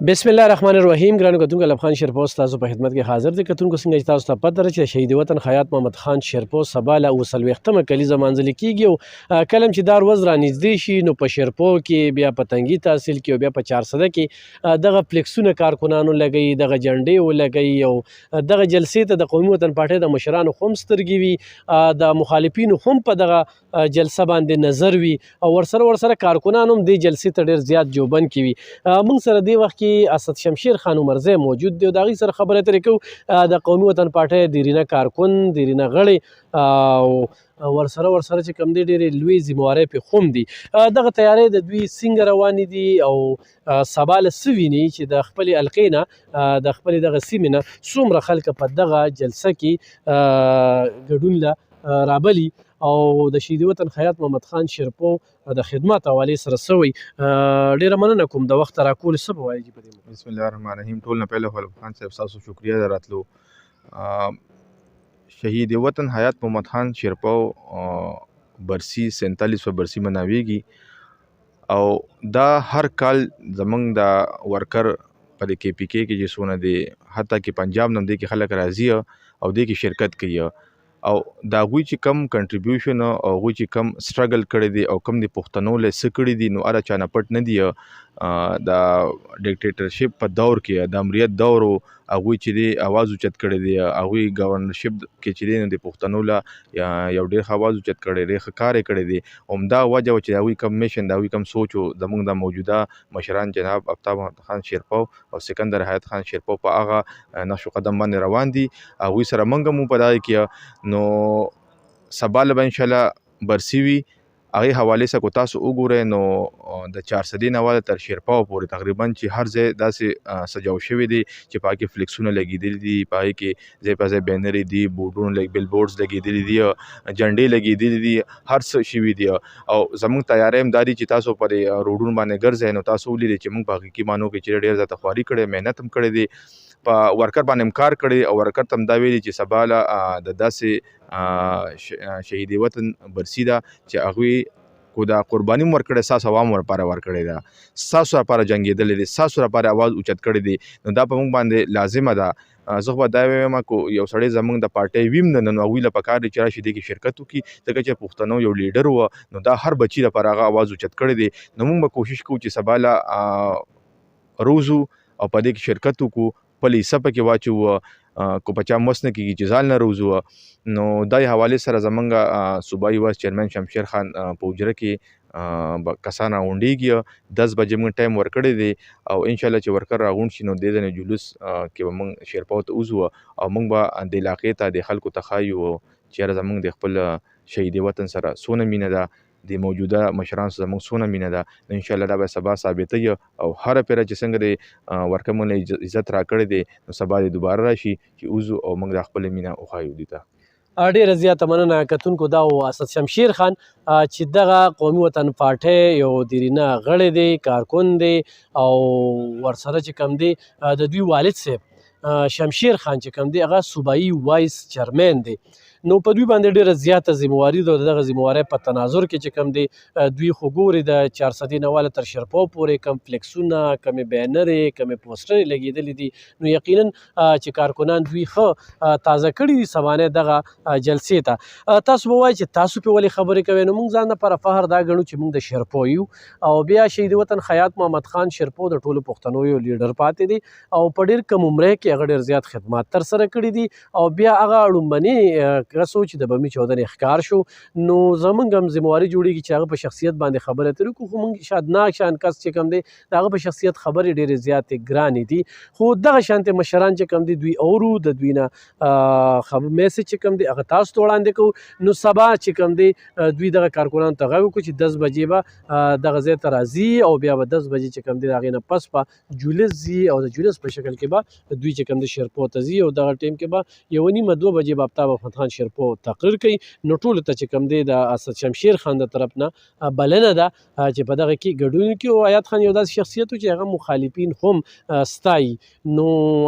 بسم الله الرحمن الرحیم. ګرانو کتونکو لب خان شیرپو ستاسو په خدمت کې حاضر دی. کتونکو څنګه چې تاسو ته پته ده چې شهید وطن خیاط محمد خان شیرپو سبا له اووه کلیزه مانځلې کیږي او کله چې دا ورځ رانږدې شي نو په شیرپو کې بیا په تنګي تحصیل کې او بیا په 400 کې دغه فلیکسونه کارکنانو لګوي، دغه جنډې ولګوي او دغه جلسې ته د قومي وطن پارټۍ د مشرانو خو هم سترګې وي، د مخالفینو هم په دغه جلسه باندې نظر وي او ورسره کارکنان هم دې جلسې ته ډېر زیات جوبن کې وي. موږ سره دې وخت کې اسد شمشیر خان عمرزی موجود دی او د هغې سره خبرې اترې کوو. د قومي وطن پارټۍ دیرینه کارکن، دیرینه غړی او ورسره چې کوم دی ډېرې لوی ذمهوارۍ پرې هم دي. دغه تیارۍ د دوی څنګه روانې دي او سبا له څه ویني چې د خپلې حلقې نه د خپلې دغه سیمې نه څومره خلک په دغه جلسه کې ګډون له رابلي او د شهید وطن خیاط محمد خان شیرپو د خدمت حوالې سره څه وایي. ډېره مننه کوم د وخت راکولو. څه به وایي په دې موضوع؟ بسم الله الرحمن الرحیم. ټول نه پهله خو خان صاحب ستاسو شکریه د راتلو. شهید وطن حیات محمد خان شیرپو برسی 47 برسی مناویږي او دا هر کال زمونږ د ورکر په د کې پی کې چې څونه دی، حتی کې پنجاب نم دی کې خلک راځي او دی کې شرکت کوي او دا هغوی چې کم کنټریبیوشن او هغوی چې کم سټرګل کړی دی او کم د پښتنو له څه کړي دي نو هر چا نه پټ نه دي. د ډیکټیټرشپ په دور کې د امریت دور هغوی چې دی اواز اوچت کړی دی، هغوی ګورنرشپ کې چې دی نو د پښتنو له یو ډېر ښه اواز اوچت کړی دی، ښه کار یې کړی دی. همدا وجه وه چې هغوی کم میشن د هغوی کم سوچ و زموږ د موجوده مشران جناب آفتاب محمد خان شیرپو او سکندر حیات خان شیرپو په هغه نقش قدم باندې روان دي. هغوی سره موږ هم په دغه کې نو سبا له به انشاءالله برسی وي. هغې حوالې څخه تاسو وګورئ نو د 400 نه والا تر شیرپاو پورې تقریبا چې هر ځای داسې سجاو شوي دي چې په هغې کې فلیکسونه لګېدلي دي، په هغې کې ځای په ځای بینرې دي، بورډونه بیل بورډز لګېدلي دي، جنډې لګېدلي دي، هر څه شوي دي. او زموږ تیاری هم دا دي چې تاسو په روډونو باندې ګرځئ نو تاسو ولیدئ چې موږ په حقیقي معنو کې چې ډېر زیاته خواري کړې، محنت هم کړی دی، په ورکر باندې هم کار کړی او ورکر ته هم دا ویلي چې سبا له د داسې شهید وطن برسی ده چې هغوی خو دا قرباني هم ورکړې، ستاسو عوامو لپاره ورکړې ده، ستاسو لپاره جنګېدلې دي، ستاسو لپاره اواز اوچت کړی دی. نو دا په موږ باندې لازمه ده. زه خو به دا وایم که یو سړی زموږ د پارټۍ ویم نه نو هغوی له پکار دی چې راشي دې کې شرکت وکړي، ځکه چې پښتنو یو لیډر و نو دا هر بچي لپاره هغه اواز اوچت کړی دی. نو موږ به کوشش کوو چې سبا له روزو او په دې کې شرکت وکړو، خپل حصه پکې واچوو، کو په چا مس نه کېږي چې ځان نه روزو. نو دا حوالې سره زمونږ صوبایي وایس چیرمن شمشیر خان په حجره کې کسان راغونډېږي. 10 بجې موږ ټایم ورکړی دی او انشاءالله چې ورکر راغونډ شي نو دې ځای جلوس کې به موږ شیرپاو ته وځو او موږ به د علاقې ته د خلکو ته ښایو چې یاره زموږ د خپل شهید وطن سره څونه مینه ده، د موجوده مشرانو سره زموږ څونه مینه ده. نو انشاءالله دا به سبا ثابتوي او هره پیره چې څنګه د ورکر موږ له عزت راکړی دی نو سبا دې دوباره راشي چې وځو او موږ د خپله مینه وښایو دې ته. ډېره زیاته مننه کتونکو. دا و اسد شمشیر خان چې دغه قومي وطن پارټۍ یو دیرینه غړی دی، کارکن دی او ورسره چې کوم دی د دوی والد صاحب شمشیر خان چې کوم دی هغه صوبایي وایس چیرمن دی. نو په دوی باندې ډېره زیاته ذمهواري ده. دغه ذمهوارۍ په تناظر کې چې کوم دی دوی خو ګوري د 400 نه والا تر شیرپاو پورې کم فلیکسونه، کمې بینرې، کمې پوسټرې لګېدلي دي. نو یقینا چې کارکنان دوی ښه تازه کړي دي سبانۍ دغه جلسې ته. تاسو به وایئ چې تاسو پرې ولې خبرې کوئ. نو موږ ځان لپاره فخر دا ګڼو چې موږ د شیرپو یو او بیا شهید وطن خیاط محمد خان شیرپو د ټولو پښتنو یو لیډر پاتې دی او په ډېر کم عمره کې هغه ډېر زیات خدمات ترسره کړي دي او بیا هغه اړومبني کس و چې د بمي چودنې ښکار شو. نو زموږ هم ذمهواري جوړېږي چې هغه په شخصیت باندې خبرې اترې وکړو. خو موږ شادناک شان کس چې کوم دی د هغه په شخصیت خبرې ډېرې زیاتې ګرانې دي. خو دغه شانتې مشران چې کوم دي دوی اورو، د دوی نه میسج چې کوم دی هغه تاسو ته وړاندې کوو. نو سبا چې کوم دی دوی دغه کارکنانو ته غږ وکړو چې 10 بجې به دغه ځای ته راځي او بیا به 10 بجې چې کوم دی د هغې نه پس به جولس ځي او د جولس په شکل کې به دوی چې کوم دی شیرپو ته ځي او دغه ټیم کې به 1:30 2 بجې به آفتاب محمد خان شیرپو تقریر کوي. نو ټولو ته چې کوم دی د اسد شمشیر خان د طرف نه بلنه ده چې په دغه کې ګډون وکړي. او حیات خان یو داسې شخصیت و چې هغه مخالفین هم ستایي. نو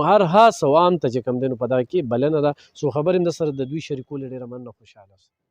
هر هاس او عام ته چې کوم دی نو په دغه کې بلنه ده. سو خبرې هم در سره د دوی شریکول ډېره مننه، خوشحاله اوسئ.